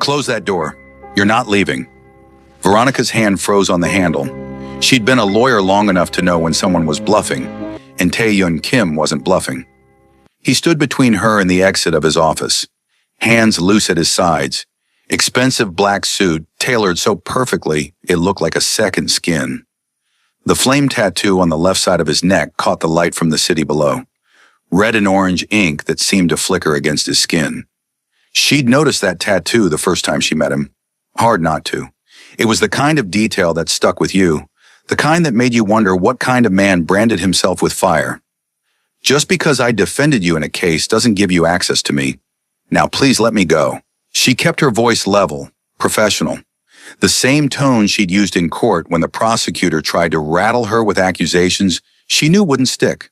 Close that door. You're not leaving. Veronica's hand froze on the handle. She'd been a lawyer long enough to know when someone was bluffing, and Tae-Yun Kim wasn't bluffing. He stood between her and the exit of his office, hands loose at his sides, expensive black suit tailored so perfectly it looked like a second skin. The flame tattoo on the left side of his neck caught the light from the city below, red and orange ink that seemed to flicker against his skin. She'd noticed that tattoo the first time she met him. Hard not to. It was the kind of detail that stuck with you, the kind that made you wonder what kind of man branded himself with fire. Just because I defended you in a case doesn't give you access to me. Now please let me go. She kept her voice level, professional. The same tone she'd used in court when the prosecutor tried to rattle her with accusations she knew wouldn't stick.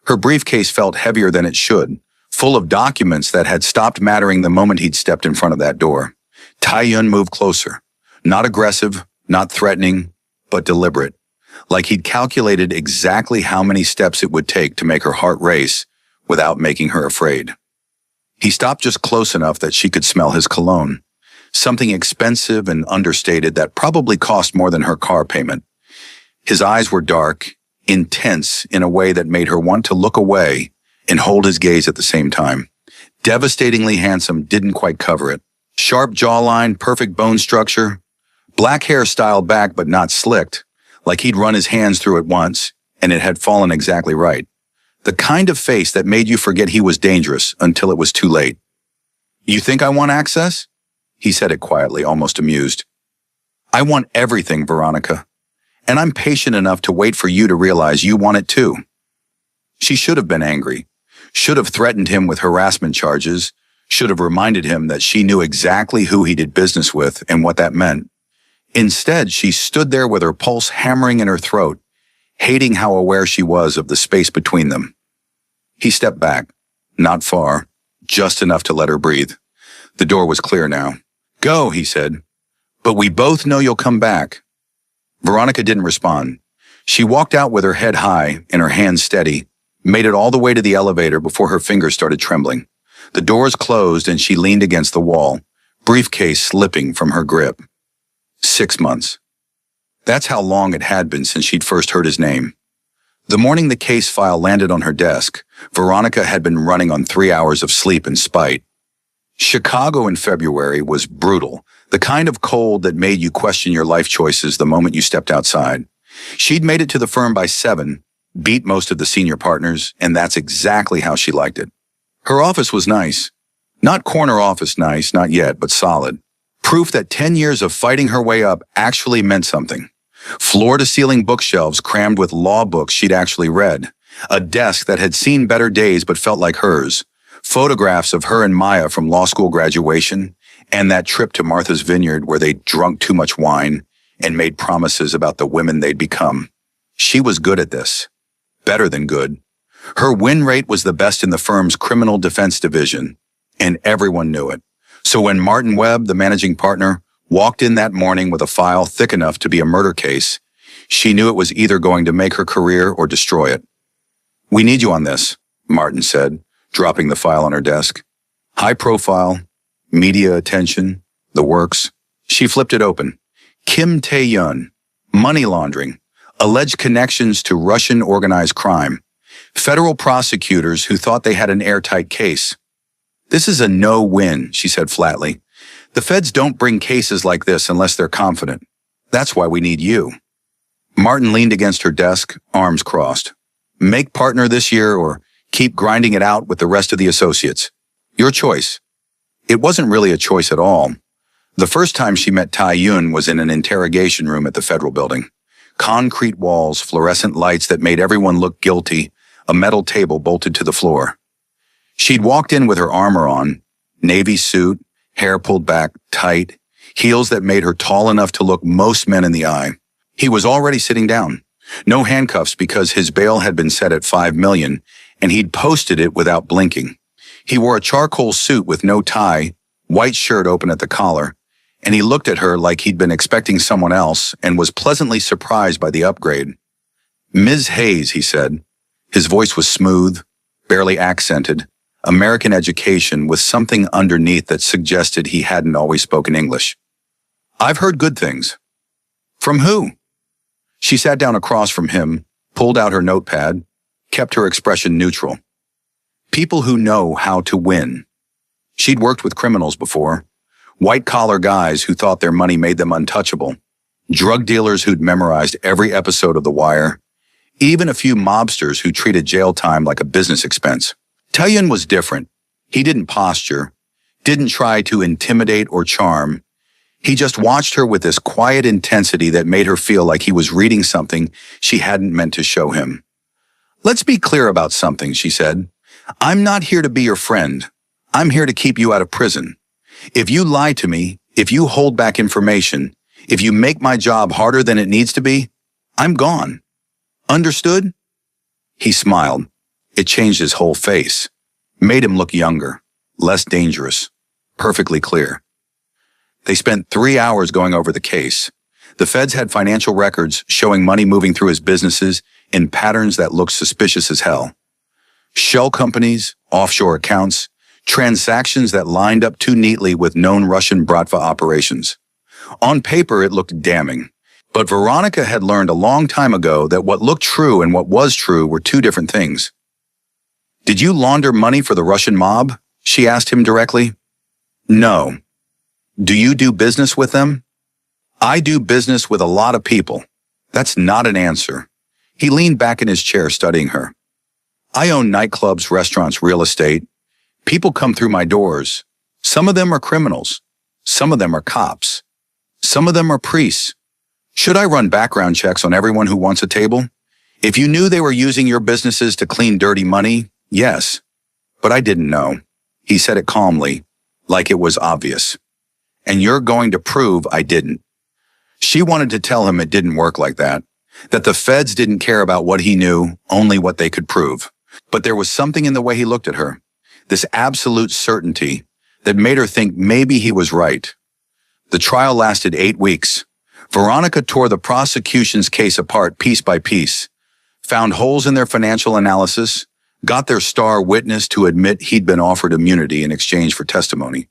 Her briefcase felt heavier than it should, full of documents that had stopped mattering the moment he'd stepped in front of that door. Tae-Yun moved closer. Not aggressive, not threatening, but deliberate. Like he'd calculated exactly how many steps it would take to make her heart race without making her afraid. He stopped just close enough that she could smell his cologne, something expensive and understated that probably cost more than her car payment. His eyes were dark, intense in a way that made her want to look away and hold his gaze at the same time. Devastatingly handsome didn't quite cover it. Sharp jawline, perfect bone structure, black hair styled back but not slicked, like he'd run his hands through it once and it had fallen exactly right. The kind of face that made you forget he was dangerous until it was too late. You think I want access? He said it quietly, almost amused. I want everything, Veronica. And I'm patient enough to wait for you to realize you want it too. She should have been angry, should have threatened him with harassment charges, should have reminded him that she knew exactly who he did business with and what that meant. Instead, she stood there with her pulse hammering in her throat, hating how aware she was of the space between them. He stepped back, not far, just enough to let her breathe. The door was clear now. Go, he said. But we both know you'll come back. Veronica didn't respond. She walked out with her head high and her hands steady, made it all the way to the elevator before her fingers started trembling. The doors closed and she leaned against the wall, briefcase slipping from her grip. 6 months. That's how long it had been since she'd first heard his name. The morning the case file landed on her desk, Veronica had been running on 3 hours of sleep in spite. Chicago in February was brutal, the kind of cold that made you question your life choices the moment you stepped outside. She'd made it to the firm by 7, beat most of the senior partners, and that's exactly how she liked it. Her office was nice. Not corner office nice, not yet, but solid. Proof that 10 years of fighting her way up actually meant something. Floor-to-ceiling bookshelves crammed with law books she'd actually read. A desk that had seen better days but felt like hers. Photographs of her and Maya from law school graduation, and that trip to Martha's Vineyard where they drunk too much wine and made promises about the women they'd become. She was good at this. Better than good. Her win rate was the best in the firm's criminal defense division, and everyone knew it. So when Martin Webb, the managing partner, walked in that morning with a file thick enough to be a murder case, she knew it was either going to make her career or destroy it. We need you on this, Martin said, dropping the file on her desk. High profile, media attention, the works. She flipped it open. Kim Tae-Yun, money laundering, alleged connections to Russian organized crime, federal prosecutors who thought they had an airtight case. This is a no-win, she said flatly. The feds don't bring cases like this unless they're confident. That's why we need you. Martin leaned against her desk, arms crossed. Make partner this year or keep grinding it out with the rest of the associates. Your choice. It wasn't really a choice at all. The first time she met Tae-Yun was in an interrogation room at the federal building. Concrete walls, fluorescent lights that made everyone look guilty, a metal table bolted to the floor. She'd walked in with her armor on, navy suit, hair pulled back tight, heels that made her tall enough to look most men in the eye. He was already sitting down. No handcuffs because his bail had been set at $5 million, and he'd posted it without blinking. He wore a charcoal suit with no tie, white shirt open at the collar, and he looked at her like he'd been expecting someone else and was pleasantly surprised by the upgrade. Ms. Hayes, he said. His voice was smooth, barely accented, American education with something underneath that suggested he hadn't always spoken English. I've heard good things. From who? She sat down across from him, pulled out her notepad, kept her expression neutral. People who know how to win. She'd worked with criminals before. White-collar guys who thought their money made them untouchable. Drug dealers who'd memorized every episode of The Wire. Even a few mobsters who treated jail time like a business expense. Tae-yun was different. He didn't posture, didn't try to intimidate or charm. He just watched her with this quiet intensity that made her feel like he was reading something she hadn't meant to show him. "Let's be clear about something," she said. "I'm not here to be your friend. I'm here to keep you out of prison. If you lie to me, if you hold back information, if you make my job harder than it needs to be, I'm gone. Understood?" He smiled. It changed his whole face, made him look younger, less dangerous, perfectly clear. They spent 3 hours going over the case. The feds had financial records showing money moving through his businesses in patterns that looked suspicious as hell. Shell companies, offshore accounts, transactions that lined up too neatly with known Russian Bratva operations. On paper, it looked damning. But Veronica had learned a long time ago that what looked true and what was true were two different things. "Did you launder money for the Russian mob?" she asked him directly. "No." "Do you do business with them?" "I do business with a lot of people." That's not an answer. He leaned back in his chair studying her. "I own nightclubs, restaurants, real estate. People come through my doors. Some of them are criminals. Some of them are cops. Some of them are priests. Should I run background checks on everyone who wants a table? If you knew they were using your businesses to clean dirty money, yes. But I didn't know." He said it calmly, like it was obvious. "And you're going to prove I didn't." She wanted to tell him it didn't work like that the feds didn't care about what he knew, only what they could prove. But there was something in the way he looked at her, this absolute certainty that made her think maybe he was right. The trial lasted 8 weeks. Veronica tore the prosecution's case apart piece by piece, found holes in their financial analysis, got their star witness to admit he'd been offered immunity in exchange for testimony.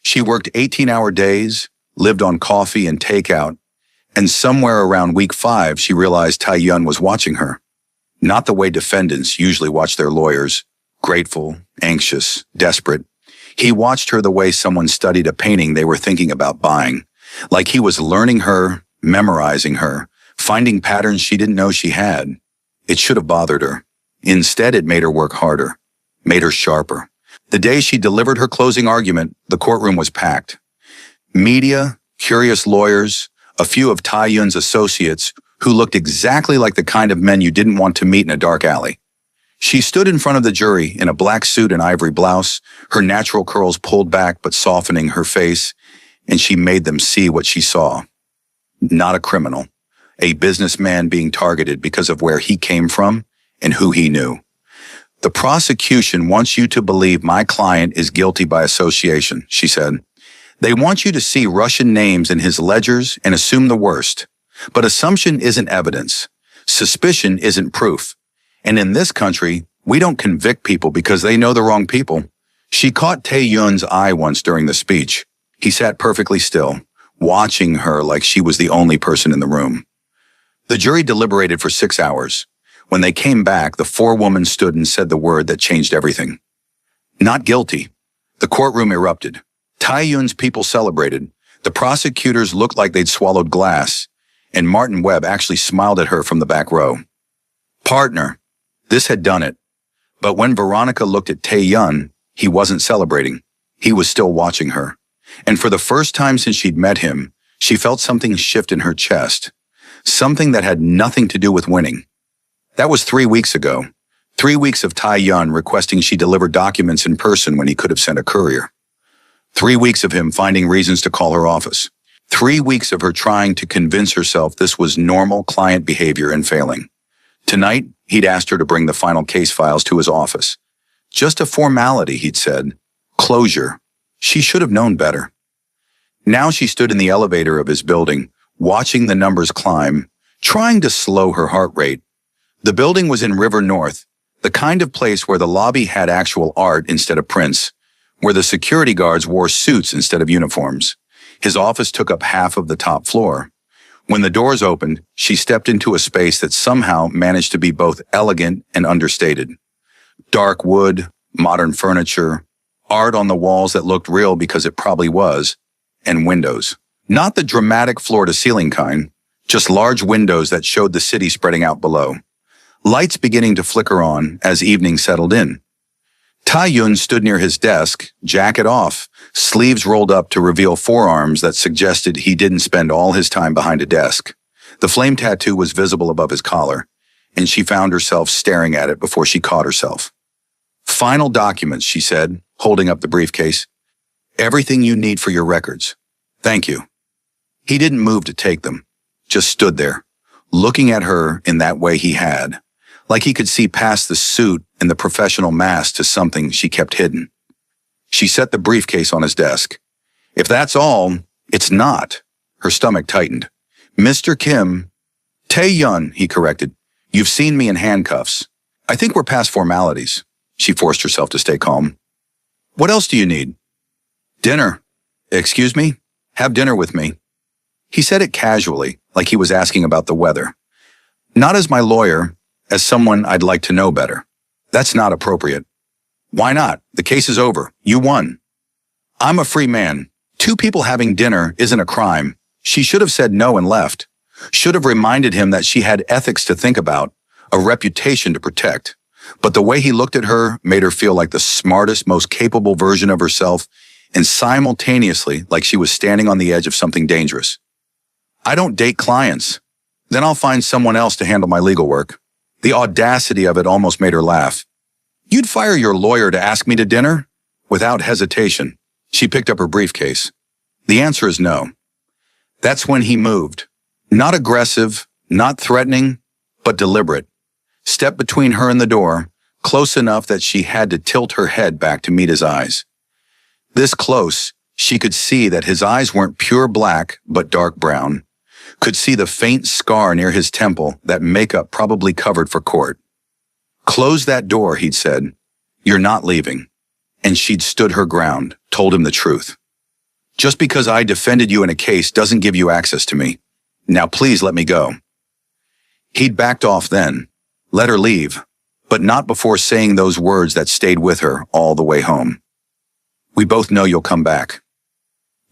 She worked 18-hour days, lived on coffee and takeout, and somewhere around week 5, she realized Tae-yun was watching her. Not the way defendants usually watch their lawyers, grateful, anxious, desperate. He watched her the way someone studied a painting they were thinking about buying, like he was learning her, memorizing her, finding patterns she didn't know she had. It should have bothered her. Instead, it made her work harder, made her sharper. The day she delivered her closing argument, the courtroom was packed. Media, curious lawyers, a few of Tae-yun's associates who looked exactly like the kind of men you didn't want to meet in a dark alley. She stood in front of the jury in a black suit and ivory blouse, her natural curls pulled back but softening her face, and she made them see what she saw. Not a criminal, a businessman being targeted because of where he came from and who he knew. "The prosecution wants you to believe my client is guilty by association," she said. "They want you to see Russian names in his ledgers and assume the worst. But assumption isn't evidence. Suspicion isn't proof. And in this country, we don't convict people because they know the wrong people." She caught Tae-yun's eye once during the speech. He sat perfectly still, watching her like she was the only person in the room. The jury deliberated for 6 hours. When they came back, the forewoman stood and said the word that changed everything. "Not guilty." The courtroom erupted. Tae-yun's people celebrated. The prosecutors looked like they'd swallowed glass, and Martin Webb actually smiled at her from the back row. "Partner." This had done it. But when Veronica looked at Tae-yun, he wasn't celebrating. He was still watching her. And for the first time since she'd met him, she felt something shift in her chest. Something that had nothing to do with winning. That was 3 weeks ago. 3 weeks of Tae-yun requesting she deliver documents in person when he could have sent a courier. 3 weeks of him finding reasons to call her office. 3 weeks of her trying to convince herself this was normal client behavior and failing. Tonight, he'd asked her to bring the final case files to his office. Just a formality, he'd said. Closure. She should have known better. Now she stood in the elevator of his building, watching the numbers climb, trying to slow her heart rate. The building was in River North, The kind of place where the lobby had actual art instead of prints, where the security guards wore suits instead of uniforms. His office took up half of the top floor. When the doors opened, she stepped into a space that somehow managed to be both elegant and understated. Dark wood, modern furniture, art on the walls that looked real because it probably was, and windows. Not the dramatic floor-to-ceiling kind, just large windows that showed the city spreading out below. Lights beginning to flicker on as evening settled in. Tae-yun stood near his desk, jacket off, sleeves rolled up to reveal forearms that suggested he didn't spend all his time behind a desk. The flame tattoo was visible above his collar, and she found herself staring at it before she caught herself. "Final documents," she said, holding up the briefcase. "Everything you need for your records. Thank you." He didn't move to take them, just stood there, looking at her in that way he had, like he could see past the suit and the professional mask to something she kept hidden. She set the briefcase on his desk. "If that's all, it's not." Her stomach tightened. "Mr. Kim." "Tae-yun," he corrected. "You've seen me in handcuffs. I think we're past formalities." She forced herself to stay calm. "What else do you need?" "Dinner." "Excuse me? Have dinner with me." He said it casually, like he was asking about the weather. "Not as my lawyer, as someone I'd like to know better." "That's not appropriate." "Why not? The case is over. You won." "I'm a free man. Two people having dinner isn't a crime." She should have said no and left. Should have reminded him that she had ethics to think about, a reputation to protect. But the way he looked at her made her feel like the smartest, most capable version of herself, and simultaneously like she was standing on the edge of something dangerous. "I don't date clients. Then I'll find someone else to handle my legal work." The audacity of it almost made her laugh. "You'd fire your lawyer to ask me to dinner?" Without hesitation, she picked up her briefcase. "The answer is no." That's when he moved. Not aggressive, not threatening, but deliberate. Stepped between her and the door, close enough that she had to tilt her head back to meet his eyes. This close, she could see that his eyes weren't pure black, but dark brown. Could see the faint scar near his temple that makeup probably covered for court. "Close that door," he'd said. "You're not leaving." And she'd stood her ground, told him the truth. "Just because I defended you in a case doesn't give you access to me. Now please let me go." He'd backed off then, let her leave, but not before saying those words that stayed with her all the way home. "We both know you'll come back."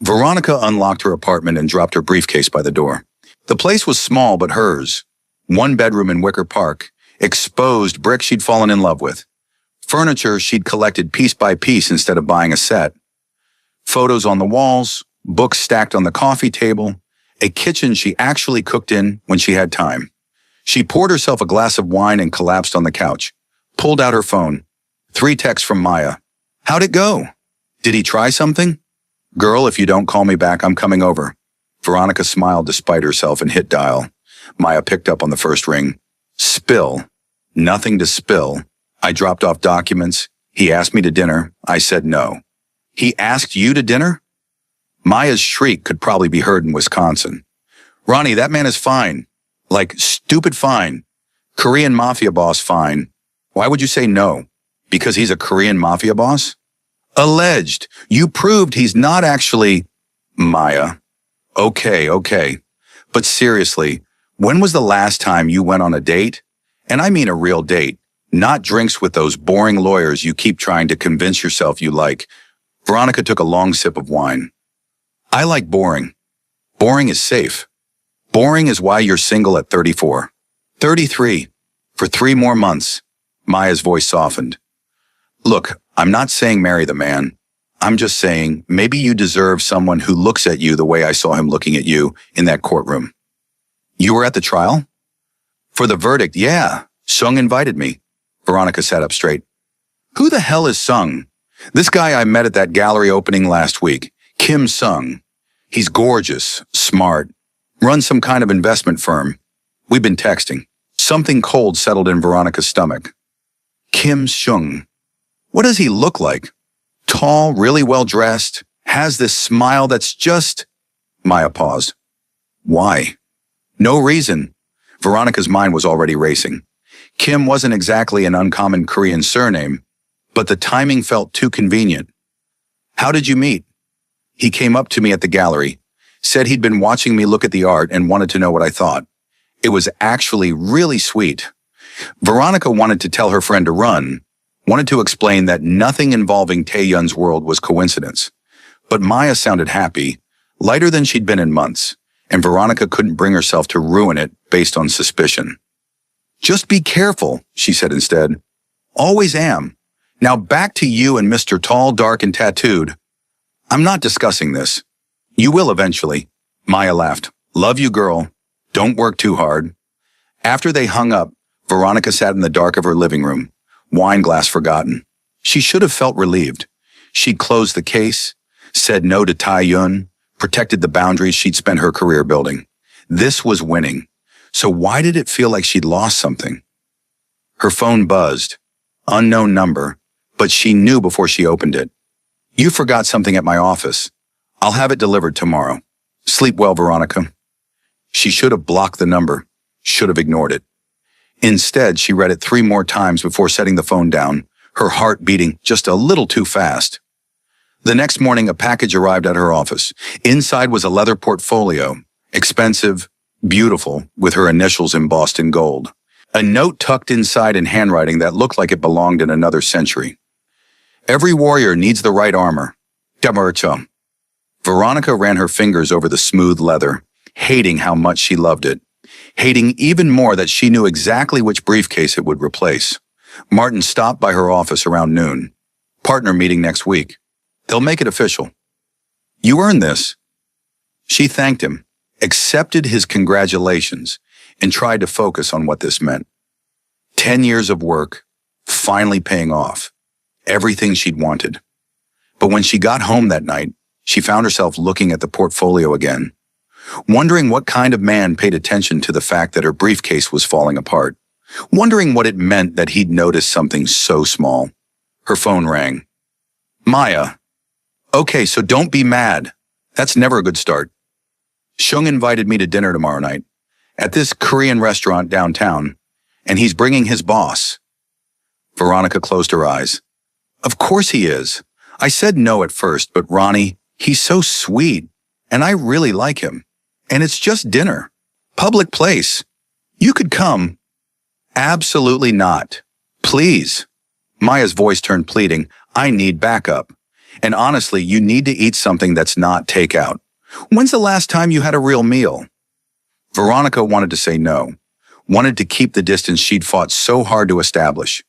Veronica unlocked her apartment and dropped her briefcase by the door. The place was small but hers. One bedroom in Wicker Park, exposed brick she'd fallen in love with. Furniture she'd collected piece by piece instead of buying a set. Photos on the walls, books stacked on the coffee table, a kitchen she actually cooked in when she had time. She poured herself a glass of wine and collapsed on the couch, pulled out her phone. 3 texts from Maya. "How'd it go? Did he try something?" "Girl, if you don't call me back, I'm coming over." Veronica smiled despite herself and hit dial. Maya picked up on the first ring. "Spill." "Nothing to spill. I dropped off documents. He asked me to dinner. I said no." "He asked you to dinner?" Maya's shriek could probably be heard in Wisconsin. "Ronnie, that man is fine. Like, stupid fine. Korean Mafia boss fine. Why would you say no? Because he's a Korean Mafia boss?" "Alleged. You proved he's not actually..." "Maya." Okay. But seriously, when was the last time you went on a date? And I mean a real date, not drinks with those boring lawyers you keep trying to convince yourself you like." Veronica took a long sip of wine. "I like boring. Boring is safe. Boring is why you're single at 34. 33. For 3 more months." Maya's voice softened. "Look, I'm not saying marry the man. I'm just saying maybe you deserve someone who looks at you the way I saw him looking at you in that courtroom." "You were at the trial?" "For the verdict, yeah. Sung invited me." Veronica sat up straight. "Who the hell is Sung?" "This guy I met at that gallery opening last week. Kim Sung. He's gorgeous, smart, runs some kind of investment firm. We've been texting." Something cold settled in Veronica's stomach. Kim Sung. What does he look like? Tall, really well-dressed, has this smile that's just... Maya paused. "Why?" "No reason." Veronica's mind was already racing. Kim wasn't exactly an uncommon Korean surname, but the timing felt too convenient. How did you meet? He came up to me at the gallery, said he'd been watching me look at the art and wanted to know what I thought. It was actually really sweet. Veronica wanted to tell her friend to run, wanted to explain that nothing involving Taeyeon's world was coincidence. But Maya sounded happy, lighter than she'd been in months, and Veronica couldn't bring herself to ruin it based on suspicion. Just be careful, she said instead. Always am. Now back to you and Mr. Tall, Dark, and Tattooed. I'm not discussing this. You will eventually. Maya laughed. Love you, girl. Don't work too hard. After they hung up, Veronica sat in the dark of her living room, wine glass forgotten. She should have felt relieved. She'd closed the case, said no to Taeyeon, protected the boundaries she'd spent her career building. This was winning. So why did it feel like she'd lost something? Her phone buzzed. Unknown number, but she knew before she opened it. You forgot something at my office. I'll have it delivered tomorrow. Sleep well, Veronica. She should have blocked the number, should have ignored it. Instead, she read it 3 more times before setting the phone down, her heart beating just a little too fast. The next morning, a package arrived at her office. Inside was a leather portfolio, expensive, beautiful, with her initials embossed in gold. A note tucked inside in handwriting that looked like it belonged in another century. Every warrior needs the right armor. Demarcha. Veronica ran her fingers over the smooth leather, hating how much she loved it. Hating even more that she knew exactly which briefcase it would replace. Martin stopped by her office around noon. Partner meeting next week. They'll make it official. You earned this. She thanked him, accepted his congratulations, and tried to focus on what this meant. 10 years of work, finally paying off. Everything she'd wanted. But when she got home that night, she found herself looking at the portfolio again, wondering what kind of man paid attention to the fact that her briefcase was falling apart, wondering what it meant that he'd noticed something so small. Her phone rang. Maya. Okay, so don't be mad. That's never a good start. Shung invited me to dinner tomorrow night at this Korean restaurant downtown, and he's bringing his boss. Veronica closed her eyes. Of course he is. I said no at first, but Ronnie, he's so sweet, and I really like him. And it's just dinner. Public place. You could come. Absolutely not. Please. Maya's voice turned pleading. I need backup. And honestly, you need to eat something that's not takeout. When's the last time you had a real meal? Veronica wanted to say no, wanted to keep the distance she'd fought so hard to establish.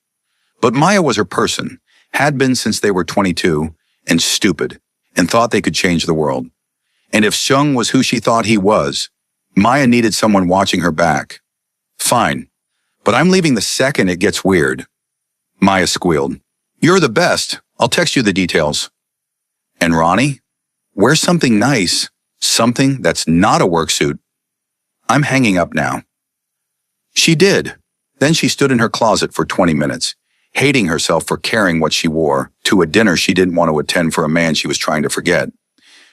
But Maya was her person, had been since they were 22, and stupid, and thought they could change the world. And if Shung was who she thought he was, Maya needed someone watching her back. Fine, but I'm leaving the second it gets weird. Maya squealed. You're the best. I'll text you the details. And Ronnie? Wear something nice, something that's not a work suit. I'm hanging up now. She did. Then she stood in her closet for 20 minutes, hating herself for carrying what she wore to a dinner she didn't want to attend for a man she was trying to forget.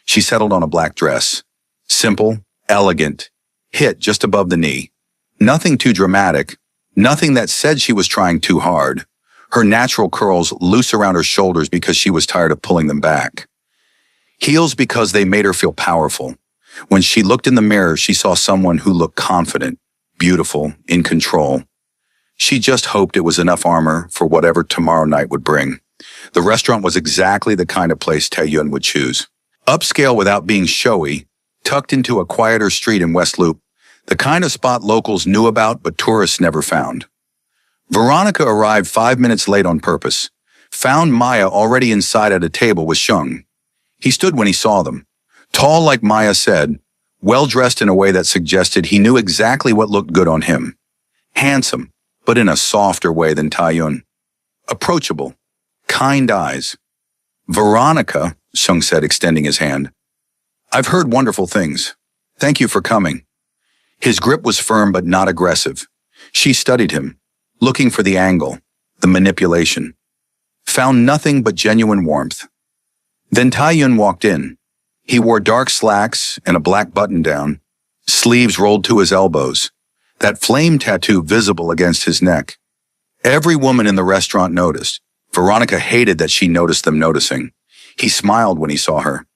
She settled on a black dress. Simple, elegant, hit just above the knee. Nothing too dramatic, nothing that said she was trying too hard. Her natural curls loose around her shoulders because she was tired of pulling them back. Heels because they made her feel powerful. When she looked in the mirror, she saw someone who looked confident, beautiful, in control. She just hoped it was enough armor for whatever tomorrow night would bring. The restaurant was exactly the kind of place Taeyeon would choose. Upscale without being showy, tucked into a quieter street in West Loop, the kind of spot locals knew about but tourists never found. Veronica arrived 5 minutes late on purpose, found Maya already inside at a table with Shung. He stood when he saw them, tall like Maya said, well-dressed in a way that suggested he knew exactly what looked good on him. Handsome, but in a softer way than Taeyeon. Approachable, kind eyes. Veronica, Shung said, extending his hand. I've heard wonderful things. Thank you for coming. His grip was firm but not aggressive. She studied him, looking for the angle, the manipulation. Found nothing but genuine warmth. Then Taeyeon walked in. He wore dark slacks and a black button-down, sleeves rolled to his elbows, that flame tattoo visible against his neck. Every woman in the restaurant noticed. Veronica hated that she noticed them noticing. He smiled when he saw her.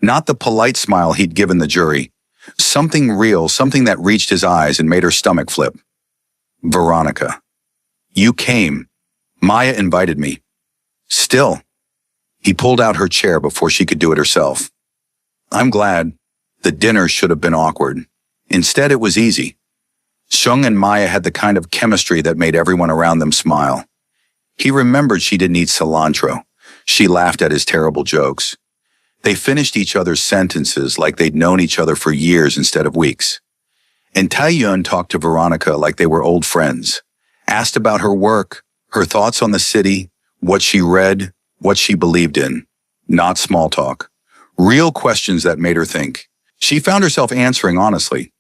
Not the polite smile he'd given the jury. Something real, something that reached his eyes and made her stomach flip. Veronica. You came. Maya invited me. Still. He pulled out her chair before she could do it herself. I'm glad. The dinner should have been awkward. Instead, it was easy. Shung and Maya had the kind of chemistry that made everyone around them smile. He remembered she didn't eat cilantro. She laughed at his terrible jokes. They finished each other's sentences like they'd known each other for years instead of weeks. And Tae-yeon talked to Veronica like they were old friends. Asked about her work, her thoughts on the city, what she read, what she believed in. Not small talk. Real questions that made her think. She found herself answering honestly.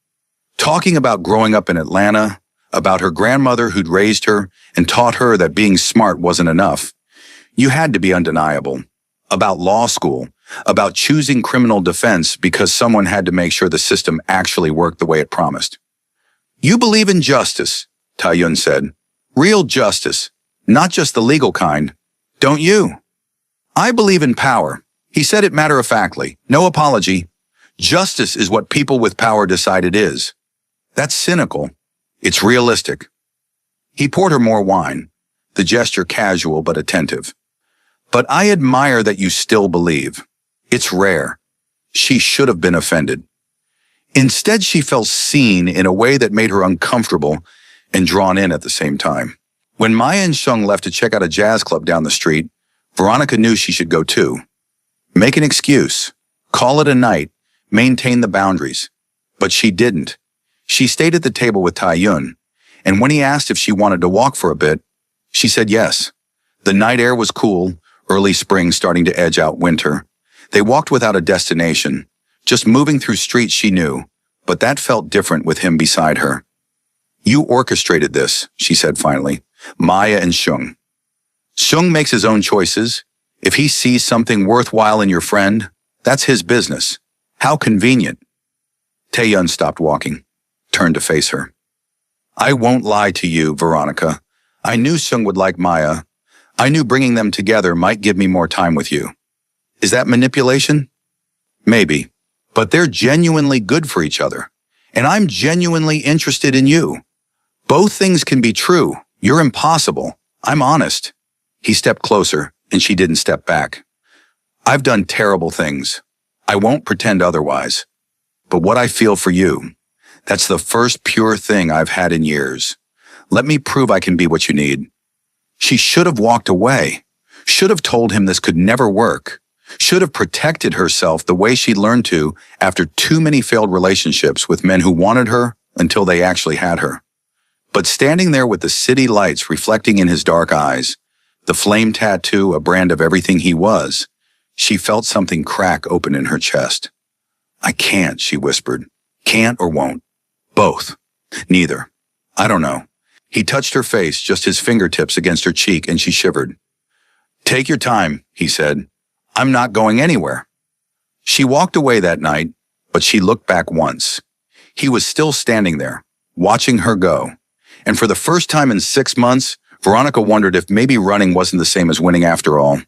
Talking about growing up in Atlanta, about her grandmother who'd raised her and taught her that being smart wasn't enough. You had to be undeniable. About law school, about choosing criminal defense because someone had to make sure the system actually worked the way it promised. You believe in justice, Tae-yeon said. Real justice, not just the legal kind. Don't you? I believe in power. He said it matter-of-factly, no apology. Justice is what people with power decide it is. That's cynical. It's realistic. He poured her more wine, the gesture casual but attentive. But I admire that you still believe. It's rare. She should have been offended. Instead, she felt seen in a way that made her uncomfortable and drawn in at the same time. When Maya and Shung left to check out a jazz club down the street, Veronica knew she should go too. Make an excuse. Call it a night. Maintain the boundaries. But she didn't. She stayed at the table with Tae-yeon, and when he asked if she wanted to walk for a bit, she said yes. The night air was cool, early spring starting to edge out winter. They walked without a destination, just moving through streets she knew, but that felt different with him beside her. You orchestrated this, she said finally. Maya and Shung. Shung makes his own choices. If he sees something worthwhile in your friend, that's his business. How convenient. Tae-yeon stopped walking, turned to face her. I won't lie to you, Veronica. I knew Shung would like Maya. I knew bringing them together might give me more time with you. Is that manipulation? Maybe. But they're genuinely good for each other. And I'm genuinely interested in you. Both things can be true. You're impossible. I'm honest. He stepped closer, and she didn't step back. I've done terrible things. I won't pretend otherwise. But what I feel for you, that's the first pure thing I've had in years. Let me prove I can be what you need. She should have walked away. Should have told him this could never work. Should have protected herself the way she'd learned to after too many failed relationships with men who wanted her until they actually had her. But standing there with the city lights reflecting in his dark eyes, the flame tattoo a brand of everything he was, she felt something crack open in her chest. I can't, she whispered. Can't or won't. Both. Neither. I don't know. He touched her face, just his fingertips against her cheek, and she shivered. Take your time, he said. I'm not going anywhere. She walked away that night, but she looked back once. He was still standing there, watching her go. And for the first time in 6 months, Veronica wondered if maybe running wasn't the same as winning after all.